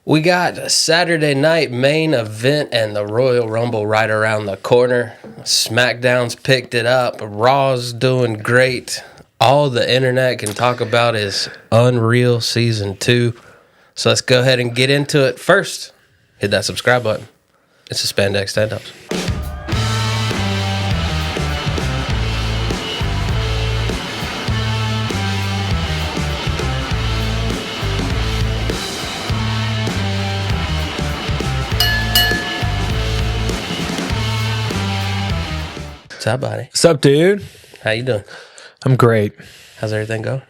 We got a Saturday night main event and the Royal Rumble right around the corner. SmackDown's picked it up. Raw's doing great. All the internet can talk about is Unreal Season 2. So let's go ahead and get into it. First, hit that subscribe button. It's the Spandex Standups. What's up, buddy? What's up, dude? How you doing? I'm great. How's everything going?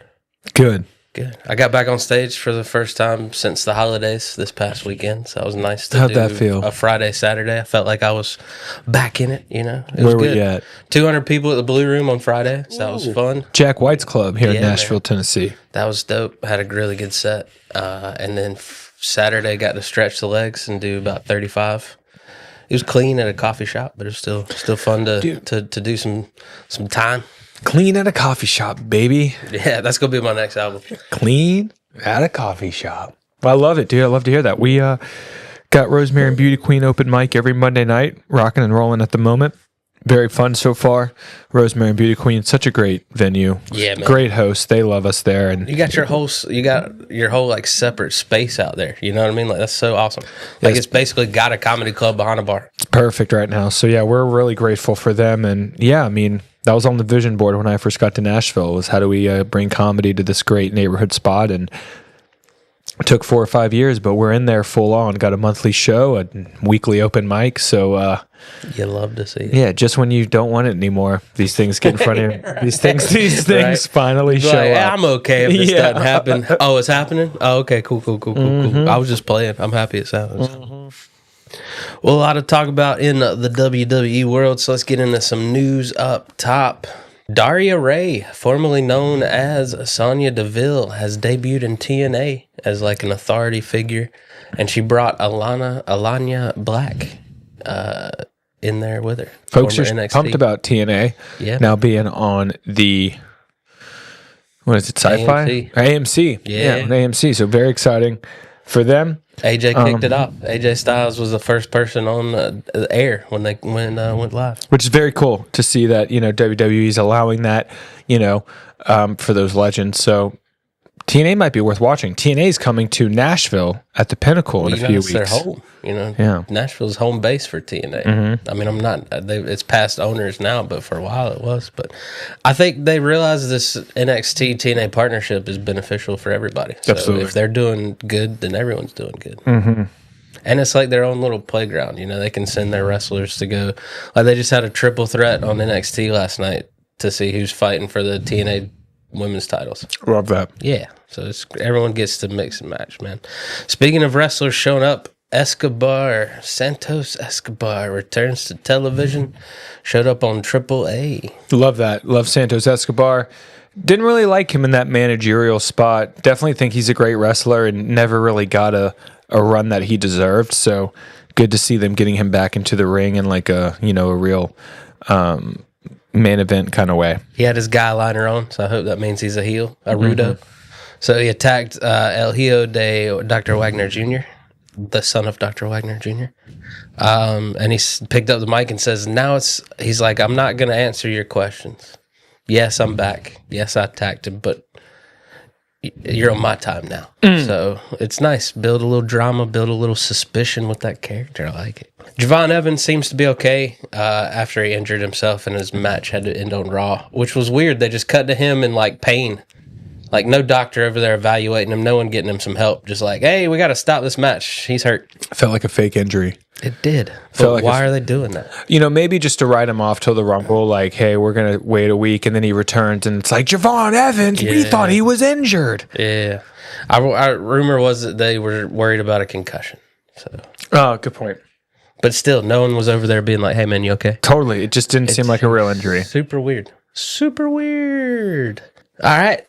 Good. Good. I got back on stage for the first time since the holidays this past weekend, so it was nice to How'd do that feel? a Friday, Saturday. I felt like I was back in it, you know? It Where was were good. you at? 200 people at the Blue Room on Friday, so that was fun. Jack White's Club here Yeah, in Nashville, man. Tennessee. That was dope. Had a really good set. And then Saturday got to stretch the legs and do about 35. It was clean at a coffee shop, but it was still fun to do some time. Clean at a coffee shop, baby. Yeah, that's going to be my next album. Clean at a coffee shop. Well, I love it, dude. I love to hear that. We got Rosemary and Beauty Queen open mic every Monday night, rocking and rolling at the moment. Very fun so far. Rosemary and Beauty Queen, such a great venue. Yeah, man. Great host. They love us there. And You got your whole like separate space out there. You know what I mean? Like that's so awesome. Like it's basically got a comedy club behind a bar. it's perfect right now. So yeah, we're really grateful for them. And yeah, I mean, that was on the vision board when I first got to Nashville, was how do we bring comedy to this great neighborhood spot? And it took 4 or 5 years, but we're in there full on. Got a monthly show, a weekly open mic. So You love to see it. yeah, just when you don't want it anymore, these things get in front of you. These things Right. finally Like, show up. I'm okay if this Yeah. doesn't happen. Oh, it's happening? Oh, okay, cool. I was just playing. I'm happy it's happening. Well, a lot to talk about in the WWE world, so let's get into some news up top. Daria Ray, formerly known as Sonya Deville, has debuted in TNA as like an authority figure, and she brought Alanya Black in there with her. Folks are Former NXT. pumped about TNA Yeah. now being on the, what is it, Sci-Fi? AMC. Yeah. On AMC. So very exciting for them. AJ kicked it off. AJ Styles was the first person on the air when they went live. Which is very cool to see that, WWE is allowing that, for those legends. So TNA might be worth watching. TNA is coming to Nashville at the Pinnacle in a few It's their weeks. home. Yeah. Nashville's home base for TNA. I mean, it's past owners now, but for a while it was. But I think they realize this NXT TNA partnership is beneficial for everybody. So Absolutely. if they're doing good, then everyone's doing good. And it's like their own little playground. They can send their wrestlers to go. Like they just had a triple threat on NXT last night to see who's fighting for the TNA women's titles. Love that. Yeah, so everyone gets to mix and match, man. Speaking of wrestlers showing up, Santos Escobar returns to television, showed up on AAA. Love that. Love Santos Escobar. Didn't really like him in that managerial spot. Definitely think he's a great wrestler and never really got a run that he deserved. So good to see them getting him back into the ring in like a real main event kind of way. He had his guy liner on, so I hope that means he's a heel, a Rudo. So he attacked El Hijo de Dr. Wagner Jr., the son of Dr. Wagner Jr. And he picked up the mic and says, he's like, I'm not going to answer your questions. Yes, I'm back. Yes, I attacked him, but you're on my time now. So it's nice. Build a little drama, build a little suspicion with that character. I like it. Javon Evans seems to be okay after he injured himself and his match had to end on Raw, which was weird. They just cut to him in like pain. Like no doctor over there evaluating him, no one getting him some help. Just like, hey, we got to stop this match. He's hurt. Felt like a fake injury. It did. Felt But like why are they doing that? Maybe just to write him off till the Rumble, like, hey, we're going to wait a week, and then he returns, and it's like, Javon Evans, we Yeah. thought he was injured. Yeah. Our rumor was that they were worried about a concussion. So, Oh, good point. but still, no one was over there being like, hey, man, you okay? Totally. It just didn't seem like a real injury. Super weird. All right.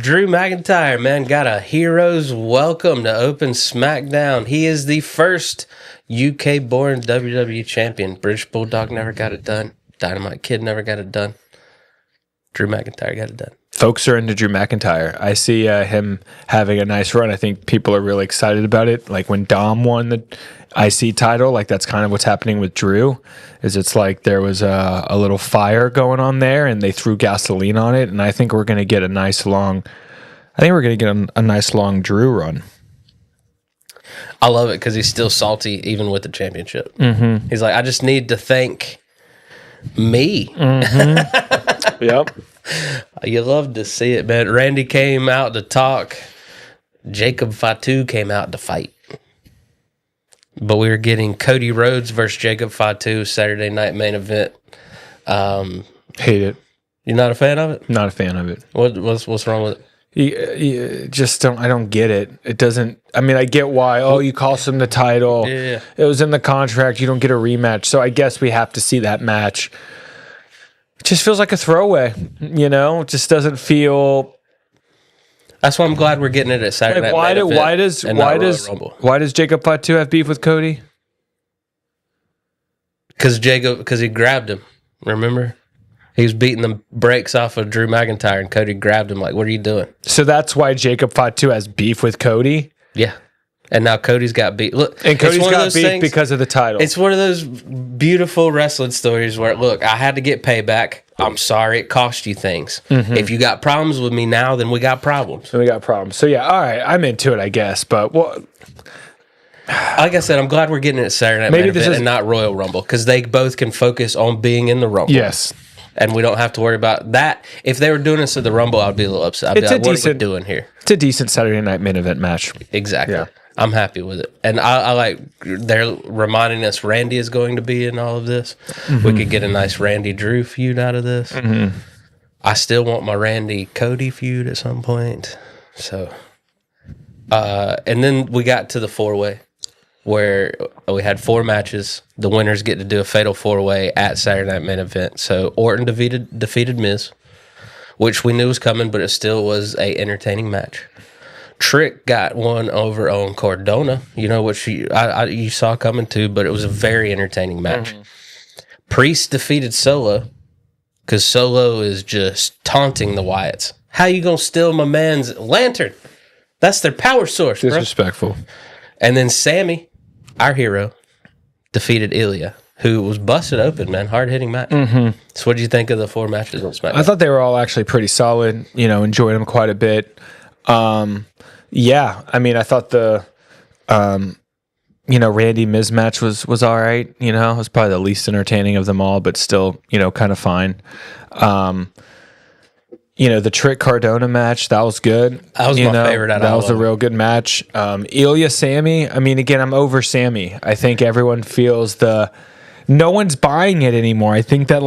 Drew McIntyre, man, got a hero's welcome to open SmackDown. He is the first UK-born WWE champion. British Bulldog never got it done. Dynamite Kid never got it done. Drew McIntyre got it done. folks are into Drew McIntyre. I see him having a nice run. I think people are really excited about it. Like when Dom won the IC title, like that's kind of what's happening with Drew. Is it's like there was a little fire going on there, and they threw gasoline on it. And I think we're going to get a nice long. I think we're going to get a nice long Drew run. I love it because he's still salty even with the championship. Mm-hmm. He's like, I just need to thank me. Mm-hmm. Yep. You love to see it, man. Randy came out to talk. Jacob Fatu came out to fight. But we were getting Cody Rhodes versus Jacob Fatu Saturday night main event. Hate it. You're not a fan of it? Not a fan of it. What's wrong with it? You just don't. I don't get it. It doesn't. I mean, I get why. Oh, you cost him the title. Yeah. It was in the contract. You don't get a rematch. So I guess we have to see that match. It just feels like a throwaway. You know, it just doesn't feel. That's why I'm glad we're getting it at Saturday night. Why does Jacob Fatu have beef with Cody? Because he grabbed him. Remember? He was beating the brakes off of Drew McIntyre, and Cody grabbed him like, what are you doing? So that's why Jacob Fatu has beef with Cody? Yeah. And now Cody's got beef. Look, and Cody's got beef because of the title. It's one of those beautiful wrestling stories where, look, I had to get payback. I'm sorry it cost you things. Mm-hmm. If you got problems with me now, then we got problems. So yeah, all right, I'm into it, I guess. But like I said, I'm glad we're getting it Saturday night and not Royal Rumble, because they both can focus on being in the Rumble. Yes. And we don't have to worry about that. If they were doing this at the Rumble, I'd be a little upset. I'd be like, what are we doing here? It's a decent Saturday night main event match. Exactly. Yeah. I'm happy with it. And I like, they're reminding us Randy is going to be in all of this. Mm-hmm. We could get a nice Randy Drew feud out of this. Mm-hmm. I still want my Randy Cody feud at some point. So, and then we got to the 4-way, where we had 4 matches. The winners get to do a fatal 4-way at Saturday Night Main Event. So Orton defeated Miz, which we knew was coming, but it still was a entertaining match. Trick got one over on Cardona, which you saw coming too, but it was a very entertaining match. Mm-hmm. Priest defeated Solo, because Solo is just taunting the Wyatts. How you gonna steal my man's lantern? That's their power source, bro. Disrespectful. And then Sammy, our hero, defeated Ilya, who was busted open, man. Hard-hitting match. Mm-hmm. So what did you think of the 4 matches on SmackDown? I thought they were all actually pretty solid. Enjoyed them quite a bit. Yeah, I mean, I thought the, Randy Miz match was all right. It was probably the least entertaining of them all, but still, kind of fine. The Trick Cardona match, that was good. That was my favorite. That was a real good match. Ilya Sammy, I mean, again, I'm over Sammy. I think everyone feels no one's buying it anymore. I think that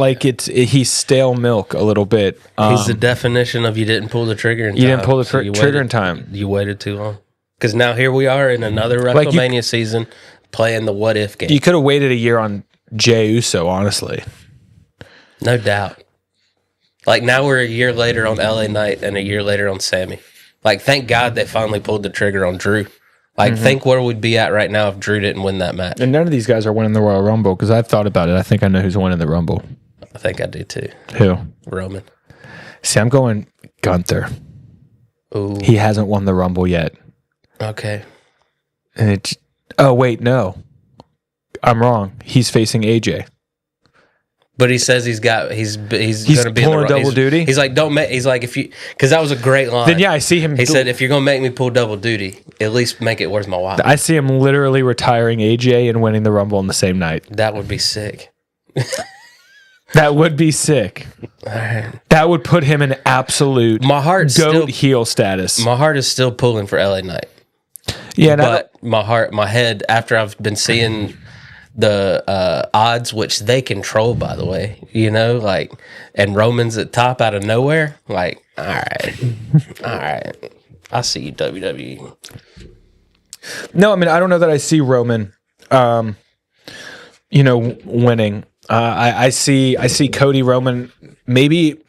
he's stale milk a little bit. He's the definition of you didn't pull the trigger in time. You didn't pull the trigger in time. You waited too long. Because now here we are in another WrestleMania season playing the what if game. You could have waited a year on Jey Uso, honestly. No doubt. Now we're a year later on LA Knight and a year later on Sammy. Thank God they finally pulled the trigger on Drew. Think where we'd be at right now if Drew didn't win that match. And none of these guys are winning the Royal Rumble, because I've thought about it. I think I know who's winning the Rumble. I think I do too. Who? Roman. See, I'm going Gunther. Ooh. He hasn't won the Rumble yet. Okay. And oh, wait, no. I'm wrong. He's facing AJ. But he says he's going to be pulling double duty. He's like, don't make. He's like, because that was a great line. Then yeah, I see him. He said, if you're going to make me pull double duty, at least make it worth my while. I see him literally retiring AJ and winning the Rumble on the same night. That would be sick. That would be sick. Right. That would put him in absolute heel status. My heart is still pulling for LA Knight. Yeah, but my head, after I've been seeing the odds, which they control, by the way, and Roman's at top out of nowhere, all right, I see you, WWE. No, I mean, I don't know that I see Roman, winning. I see Cody Roman. Maybe,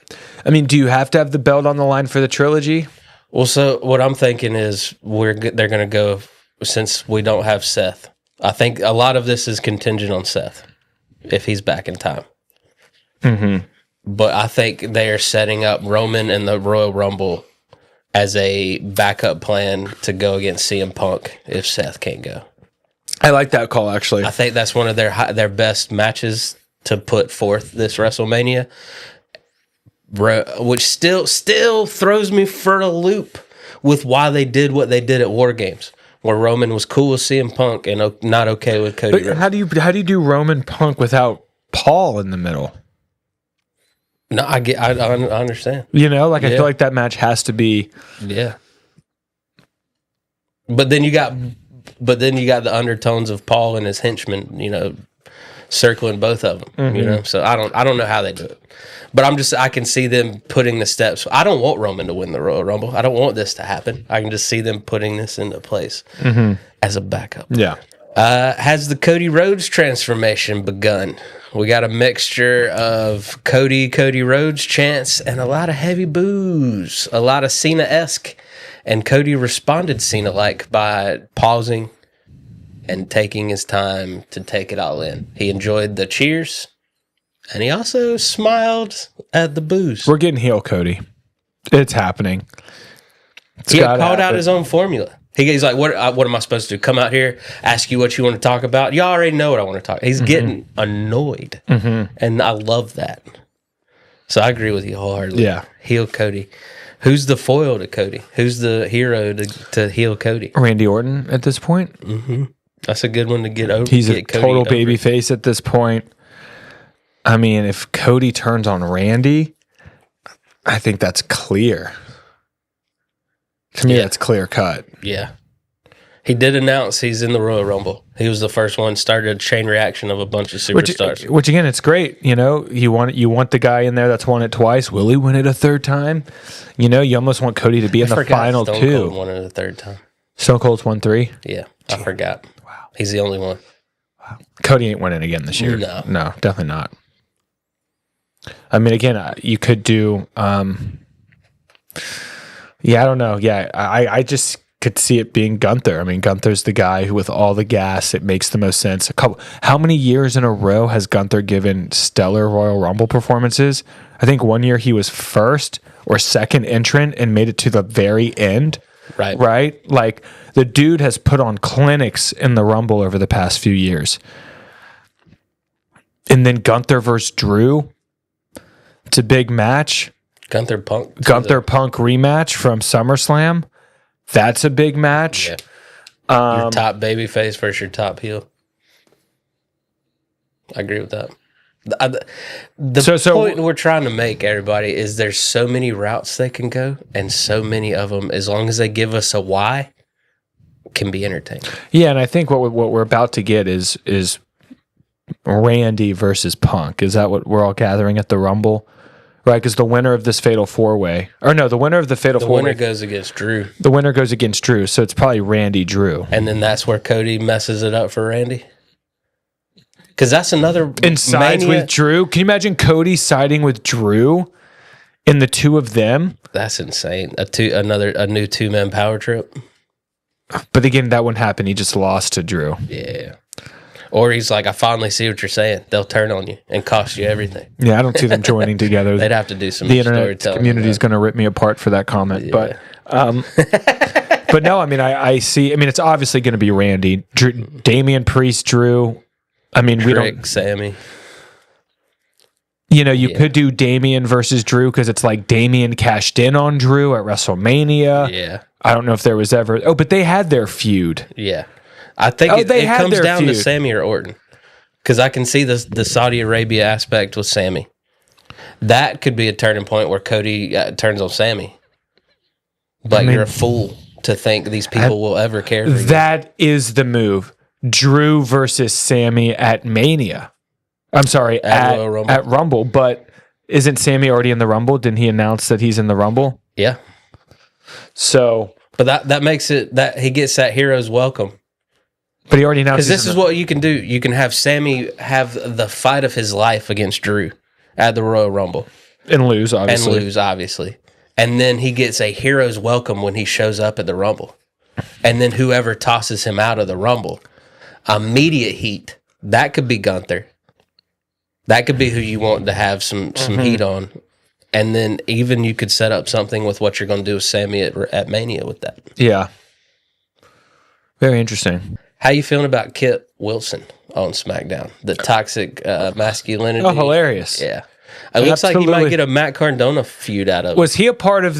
I mean, do you have to have the belt on the line for the trilogy? Well, so what I'm thinking is they're going to go, since we don't have Seth. I think a lot of this is contingent on Seth, if he's back in time. Mm-hmm. but I think they are setting up Roman in the Royal Rumble as a backup plan to go against CM Punk if Seth can't go. I like that call, actually. I think that's one of their best matches to put forth this WrestleMania, which still throws me for a loop with why they did what they did at War Games, where Roman was cool with CM Punk and not okay with Cody. But how do you do Roman Punk without Paul in the middle? No, I understand. You know, I feel like that match has to be. Yeah. But then you got the undertones of Paul and his henchmen, circling both of them. So I don't know how they do it, but I can see them putting the steps. I don't want Roman to win the Royal Rumble. I don't want this to happen. I can just see them putting this into place as a backup. Yeah. Has the Cody Rhodes transformation begun? We got a mixture of Cody Rhodes chants and a lot of heavy boos, a lot of Cena-esque, and Cody responded Cena-like by pausing and taking his time to take it all in. He enjoyed the cheers, and he also smiled at the boos. We're getting heel Cody. It's happening. He had called out his own formula. He's like, what am I supposed to do? Come out here, ask you what you want to talk about? You already know what I want to talk. He's getting annoyed, and I love that. So I agree with you wholeheartedly. Yeah. Heel Cody. Who's the foil to Cody? Who's the hero to heel Cody? Randy Orton at this point. That's a good one to get over. He's a total baby face at this point. I mean, if Cody turns on Randy, I think that's clear. To me, that's clear cut. Yeah. He did announce he's in the Royal Rumble. He was the first one, started a chain reaction of a bunch of superstars. Which again, it's great. You want the guy in there that's won it twice. Will he win it a third time? You almost want Cody to be in the final Stone two. Cold won it a third time. Stone Cold's won 3? Yeah, I forgot. Wow. He's the only one. Wow. Cody ain't winning again this year. No, definitely not. I mean, again, you could do... I don't know. Yeah, I just could see it being Gunther. I mean, Gunther's the guy who, with all the gas, it makes the most sense. How many years in a row has Gunther given stellar Royal Rumble performances? I think one year he was first or second entrant and made it to the very end. Right? Like, the dude has put on clinics in the Rumble over the past few years. And then Gunther versus Drew. It's a big match. Gunther Punk rematch from SummerSlam. That's a big match. Yeah. Your top babyface versus your top heel. I agree with that. The point we're trying to make, everybody, is there's so many routes they can go, and so many of them, as long as they give us a why, can be entertaining. Yeah, and I think what we're about to get is Randy versus Punk. Is that what we're all gathering at the Rumble? Right, because the winner of this Fatal 4-Way... Or no, the winner of the Fatal 4-Way... The winner goes against Drew. The winner goes against Drew, so it's probably Randy Drew. And then that's where Cody messes it up for Randy? Because that's another... And sides with Drew? Can you imagine Cody siding with Drew in the two of them? That's insane. A new two-man power trip. But again, that wouldn't happen. He just lost to Drew. Yeah. Or he's like, I finally see what you're saying. They'll turn on you and cost you everything. Yeah, I don't see them joining together. They'd have to do some The internet community is going to rip me apart for that comment. Yeah. But no, I mean, I see. I mean, it's obviously going to be Randy, Damian Priest, Drew. I mean, we don't. Sammy. You could do Damian versus Drew because it's like Damian cashed in on Drew at WrestleMania. Yeah. I don't know if there was ever. Oh, but they had their feud. Yeah. I think it comes down to Sammy or Orton, because I can see the Saudi Arabia aspect with Sammy. That could be a turning point where Cody turns on Sammy. But you're a fool to think these people will ever care for you. That is the move. Drew versus Sammy at Mania. I'm sorry, at Rumble. But isn't Sammy already in the Rumble? Didn't he announce that he's in the Rumble? Yeah. So, but that makes it that he gets that hero's welcome. But he already announced. Because this is what you can do. You can have Sammy have the fight of his life against Drew at the Royal Rumble. And lose, obviously. And then he gets a hero's welcome when he shows up at the Rumble. And then whoever tosses him out of the Rumble, immediate heat. That could be Gunther. That could be who you want to have some heat on. And then even you could set up something with what you're going to do with Sammy at Mania with that. Yeah. Very interesting. How you feeling about Kit Wilson on SmackDown? The toxic masculinity. Oh, hilarious. Yeah. It looks like you might get a Matt Cardona feud out of it. Was he a part of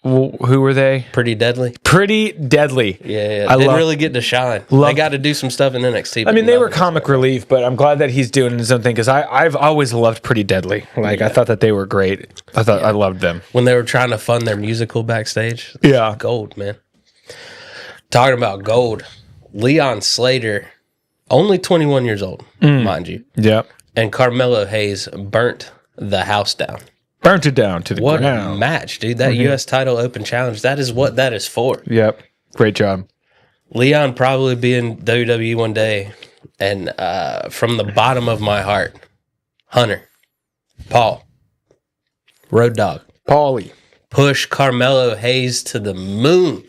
who were they? Pretty Deadly. Pretty Deadly. Yeah. Didn't really get to shine. They got to do some stuff in NXT. I mean, they were comic relief, but I'm glad that he's doing his own thing because I've always loved Pretty Deadly. Like, I thought that they were great. I loved them. When they were trying to fund their musical backstage. Yeah. Gold, man. Talking about gold, Leon Slater, only 21 years old, mind you. Yep. And Carmelo Hayes burnt the house down. Burnt it down to the ground. What a match, dude. That U.S. title open challenge, that is what that is for. Yep. Great job. Leon probably be in WWE one day. And from the bottom of my heart, Hunter, Paul, Road Dogg, Paulie, push Carmelo Hayes to the moon.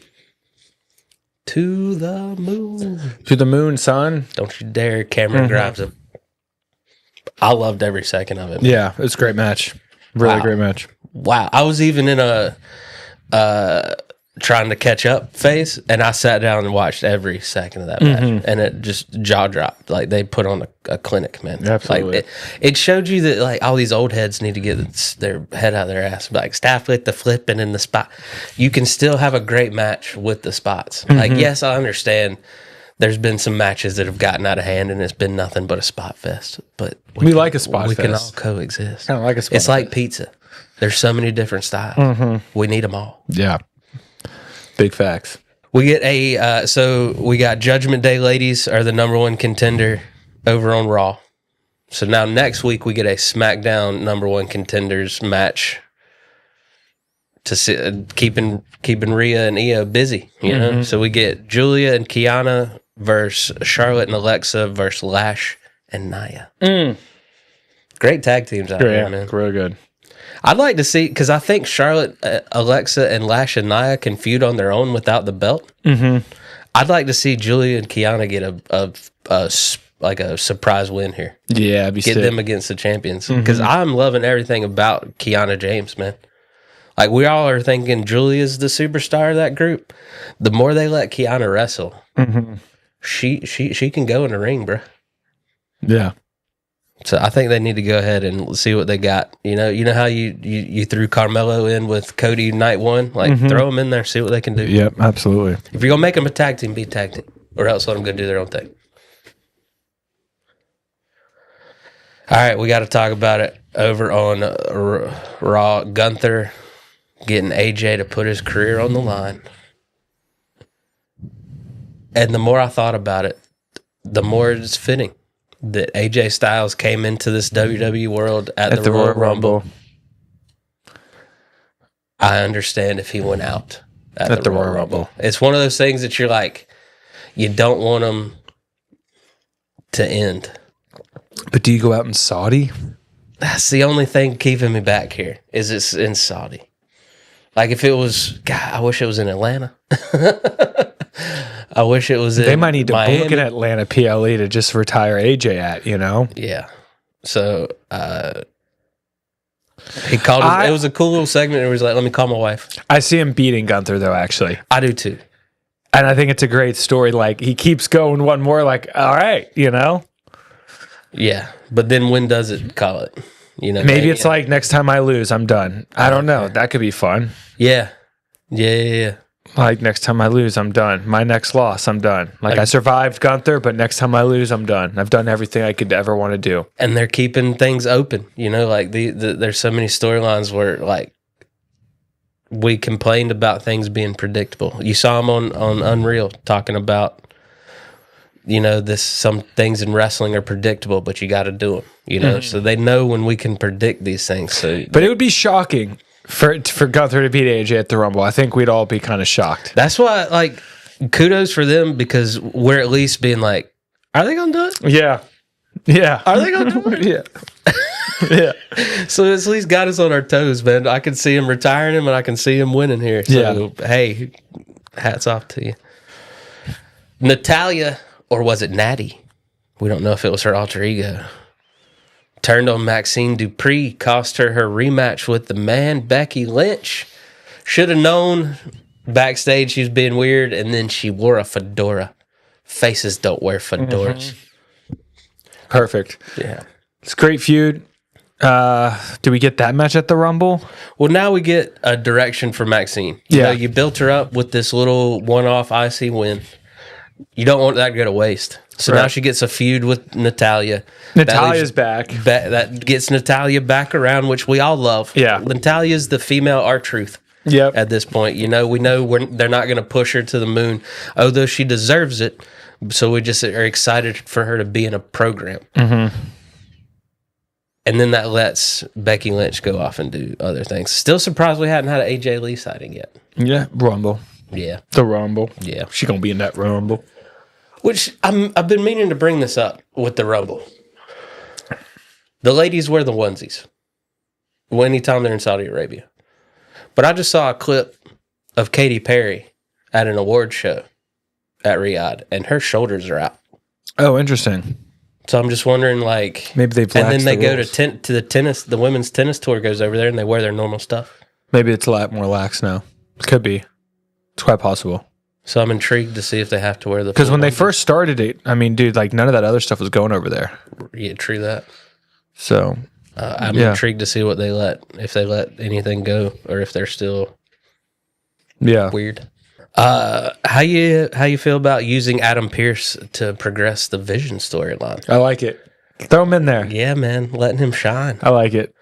To the moon. To the moon, son. Don't you dare. Cameron Grimes him. I loved every second of it. Yeah, it was a great match. Really great match. Wow. I was even in a trying to catch up phase, and I sat down and watched every second of that match, and it just jaw dropped. Like, they put on a clinic, man. Absolutely. Like, it showed you that, like, all these old heads need to get their head out of their ass. Like, staff with the flipping in the spot. You can still have a great match with the spots. Like, yes, I understand there's been some matches that have gotten out of hand, and it's been nothing but a spot fest. But we like a spot we fest. can all coexist. Kind of like a spot It's like pizza. There's so many different styles. We need them all. Yeah. Big facts. We get so we got Judgment Day ladies are the number one contender over on Raw. So now next week we get a SmackDown number one contenders match to keeping Rhea and Io busy, you know? So we get Julia and Kiana versus Charlotte and Alexa versus Lash and Nia. Great tag teams out there, man. Real good. I'd like to see, because I think Charlotte, Alexa, and Lash and Nia can feud on their own without the belt. I'd like to see Julia and Kiana get a surprise win here. Yeah, get them against the champions, because I'm loving everything about Kiana James, man. Like, we all are thinking Julia's the superstar of that group. The more they let Kiana wrestle, she can go in the ring, bro. Yeah. So I think they need to go ahead and see what they got. You know how you threw Carmelo in with Cody night one? Like, throw them in there, see what they can do. Yep, absolutely. If you're going to make them a tag team, be a tag team. Or else let them go do their own thing. All right, we got to talk about it over on Raw. Gunther getting AJ to put his career on the line. And the more I thought about it, the more it's fitting that AJ Styles came into this WWE world at the Royal Rumble. I understand if he went out at the Royal Rumble. It's one of those things that you're like, you don't want them to end. But do you go out in Saudi? That's the only thing keeping me back here, is it's in Saudi. Like, if it was, God, I wish it was in Atlanta. I wish it was in They might need to Miami. book an Atlanta PLE to just retire AJ at, you know? Yeah. So, he called him, it was a cool little segment. It was like, let me call my wife. I see him beating Gunther, though, actually. I do, too. And I think it's a great story. Like, he keeps going one more, like, all right, you know? Yeah. But then when does it call it? You know, Maybe it's like, next time I lose, I'm done. I don't know. That could be fun. Yeah. Yeah. Like, next time I lose, I'm done. My next loss, I'm done. Like, I survived Gunther, but next time I lose, I'm done. I've done everything I could ever want to do. And they're keeping things open. You know, like there's so many storylines where, like, we complained about things being predictable. You saw him on Unreal talking about, you know, some things in wrestling are predictable, but you got to do them. You know, so they know when we can predict these things. So, but it would be shocking for Gunther to beat AJ at the Rumble. I think we'd all be kind of shocked. That's why, like, kudos for them, because we're at least being like, are they gonna do it? Yeah. Yeah. Are they gonna do it? Yeah. Yeah. So it's at least got us on our toes, man. I can see him retiring him, and I can see him winning here. So, hey, hats off to you. Natalia, or was it Natty? We don't know if it was her alter ego. Turned on Maxine Dupree, cost her rematch with the man, Becky Lynch. Should have known backstage she was being weird, and then she wore a fedora. Faces don't wear fedoras. Perfect. Yeah. It's a great feud. Do we get that match at the Rumble? Well, now we get a direction for Maxine. You know, you built her up with this little one-off IC win. You don't want that to go to waste. So now she gets a feud with Natalya. Natalia's back. That gets Natalya back around, which we all love. Yeah. Natalya's the female R-Truth. Yep. At this point, we know they're not going to push her to the moon, although she deserves it. So we just are excited for her to be in a program. Mm-hmm. And then that lets Becky Lynch go off and do other things. Still surprised we hadn't had an AJ Lee sighting yet. Yeah, Rumble. Yeah. The Rumble. Yeah. She going to be in that Rumble. Which I've been meaning to bring this up with the Rumble. The ladies wear the onesies anytime they're in Saudi Arabia. But I just saw a clip of Katy Perry at an award show at Riyadh, and her shoulders are out. Oh, interesting. So I'm just wondering, like, maybe they've and then they go rules. to the tennis. The women's tennis tour goes over there, and they wear their normal stuff. Maybe it's a lot more lax now. Could be. It's quite possible. So I'm intrigued to see if they have to wear the. Because when they first started it, I mean, dude, like none of that other stuff was going over there. Yeah, true that. So I'm intrigued to see what if they let anything go, or if they're still weird. How you feel about using Adam Pearce to progress the Vision storyline? I like it. Throw him in there. Yeah, man, letting him shine. I like it.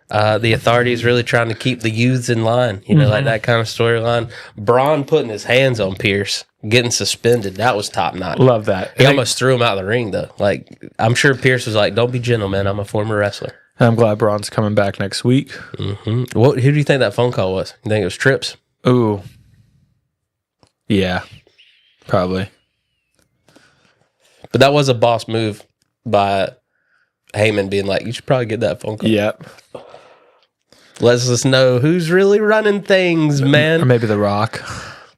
The Authority is really trying to keep the youths in line, like that kind of storyline. Braun putting his hands on Pierce, getting suspended, that was top notch. Love that. He almost threw him out of the ring, though. Like, I'm sure Pierce was like, "Don't be gentle, man. I'm a former wrestler." I'm glad Braun's coming back next week. Mm-hmm. Who do you think that phone call was? You think it was Trips? Ooh. Yeah, probably. But that was a boss move by Heyman being like, "You should probably get that phone call." Yep. Lets us know who's really running things, man. Or maybe The Rock.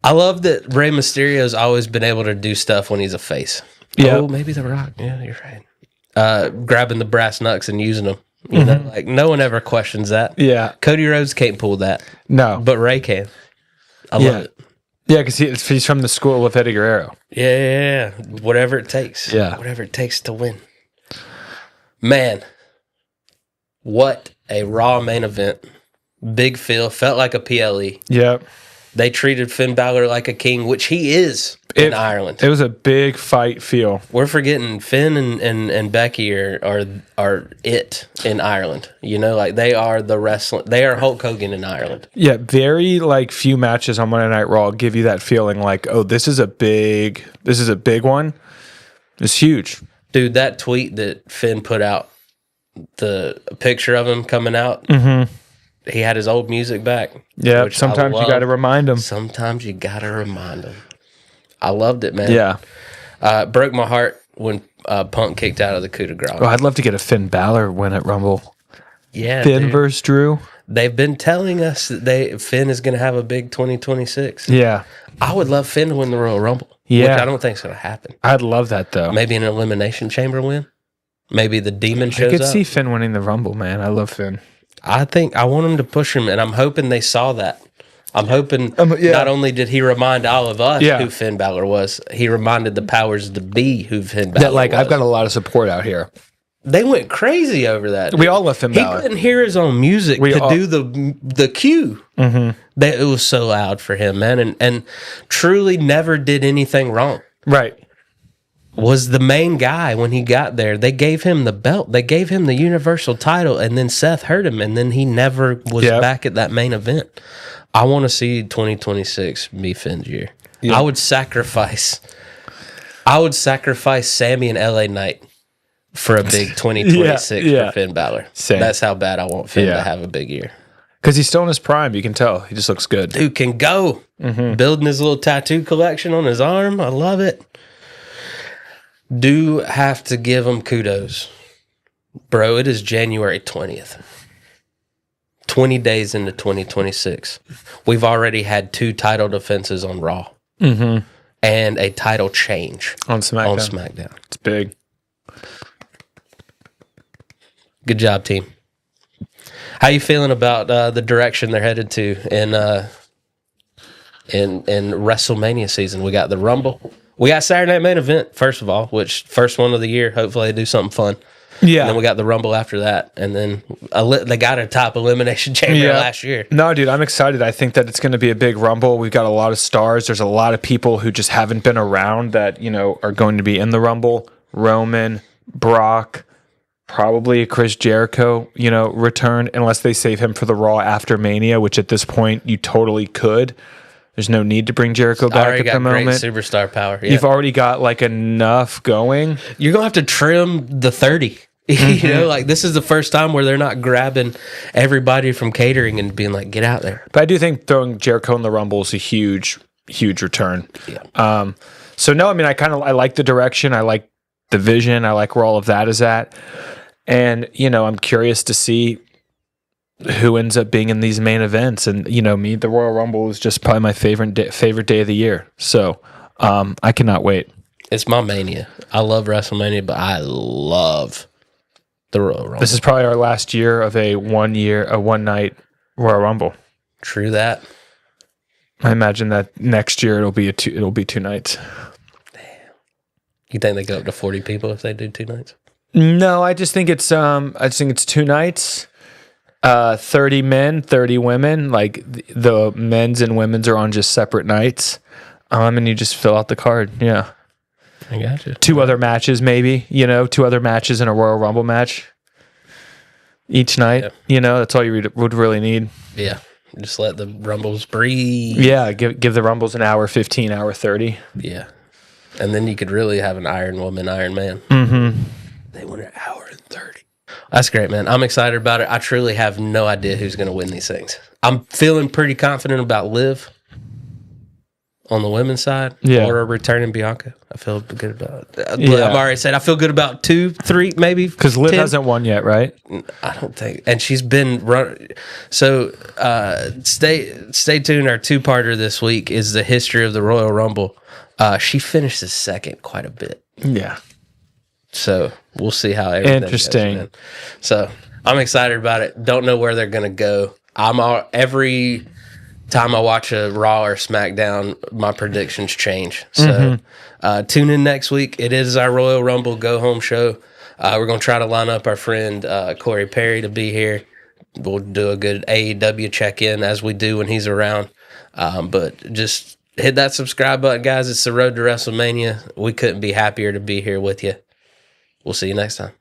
I love that Rey Mysterio's always been able to do stuff when he's a face. Yeah. Oh, maybe The Rock. Yeah, you're right. Grabbing the brass knucks and using them. You know, like no one ever questions that. Yeah. Cody Rhodes can't pull that. No. But Ray can. I love it. Yeah, because he's from the school of Eddie Guerrero. Yeah. Whatever it takes. Yeah. Whatever it takes to win. Man, what a Raw main event. Big Phil felt like a PLE. Yep. They treated Finn Balor like a king, which he is in Ireland. It was a big fight feel. We're forgetting Finn and Becky are it in Ireland. Like they are the wrestling. They are Hulk Hogan in Ireland. Yeah, very few matches on Monday Night Raw give you that feeling like, oh, this is a big one. It's huge. Dude, that tweet that Finn put out, the picture of him coming out, he had his old music back. Yeah, sometimes you got to remind him. Sometimes you got to remind him. I loved it, man. Yeah. Broke my heart when Punk kicked out of the coup de grace. Oh, I'd love to get a Finn Balor win at Rumble. Yeah, Finn versus Drew. They've been telling us that Finn is going to have a big 2026. Yeah. I would love Finn to win the Royal Rumble. Yeah. Which I don't think is going to happen. I'd love that, though. Maybe an Elimination Chamber win. Maybe the Demon shows up. I could see Finn winning the Rumble, man. I love Finn. I want him to push him, and I'm hoping they saw that. I'm hoping not only did he remind all of us who Finn Balor was, he reminded the powers to be who Finn Balor was. I've got a lot of support out here. They went crazy over that. We all love Finn Balor. He couldn't hear his own music do the cue. It was so loud for him, man, and truly never did anything wrong. Right. Was the main guy when he got there. They gave him the belt. They gave him the Universal title, and then Seth hurt him, and then he never was back at that main event. I want to see 2026 be Finn's year. Yep. I would sacrifice Sammy and LA Knight for a big 2026 for Finn Balor. Same. That's how bad I want Finn to have a big year. Because he's still in his prime, you can tell. He just looks good. Dude can go. Building his little tattoo collection on his arm. I love it. Do have to give him kudos. Bro, it is January 20th. 20 days into 2026. We've already had 2 title defenses on Raw. And a title change on SmackDown. It's big. Good job, team. How you feeling about the direction they're headed to in WrestleMania season? We got the Rumble. We got Saturday Night Main Event, first of all, which first one of the year. Hopefully they do something fun. Yeah. And then we got the Rumble after that. And then they got a top Elimination Chamber last year. No, dude, I'm excited. I think that it's going to be a big Rumble. We've got a lot of stars. There's a lot of people who just haven't been around that, are going to be in the Rumble. Roman, Brock, probably Chris Jericho, return, unless they save him for the Raw after Mania, which at this point you totally could. There's no need to bring Jericho back at the moment. Great superstar power. Yeah. You've already got enough going. You're gonna have to trim the 30. This is the first time where they're not grabbing everybody from catering and being like, get out there. But I do think throwing Jericho in the Rumble is a huge, huge return. Yeah. So no, I mean, I like the direction. I like the vision. I like where all of that is at. And, I'm curious to see who ends up being in these main events. And, me, the Royal Rumble is just probably my favorite day of the year. So I cannot wait. It's my mania. I love WrestleMania, but I love the Royal Rumble. This is probably our last year of a one night Royal Rumble. True that. I imagine that next year it'll be 2 nights. Damn. You think they go up to 40 people if they do 2 nights? No, I just think it's 2 nights. 30 men, 30 women. Like the men's and women's are on just separate nights. And you just fill out the card. Yeah. I got you. 2 other matches, maybe, 2 other matches in a Royal Rumble match each night. Yeah. That's all you would really need. Yeah. Just let the Rumbles breathe. Yeah. Give the Rumbles an hour 15, hour 30. Yeah. And then you could really have an Iron Woman, Iron Man. Mm-hmm. They went an hour and 30. That's great, man. I'm excited about it. I truly have no idea who's going to win these things. I'm feeling pretty confident about Liv on the women's side. Yeah. Or returning Bianca. I feel good about it. I've already said I feel good about 2, 3, maybe. Because Liv 10. hasn't won yet, right? I don't think. And she's been run. So stay tuned. Our 2-parter this week is the history of the Royal Rumble. She finishes second quite a bit. Yeah. So we'll see how everything Interesting. goes, man. So I'm excited about it. Don't know where they're going to go. Every time I watch a Raw or SmackDown, my predictions change. So tune in next week. It is our Royal Rumble Go Home show. We're going to try to line up our friend Corey Perry to be here. We'll do a good AEW check-in as we do when he's around. But just hit that subscribe button, guys. It's the road to WrestleMania. We couldn't be happier to be here with you. We'll see you next time.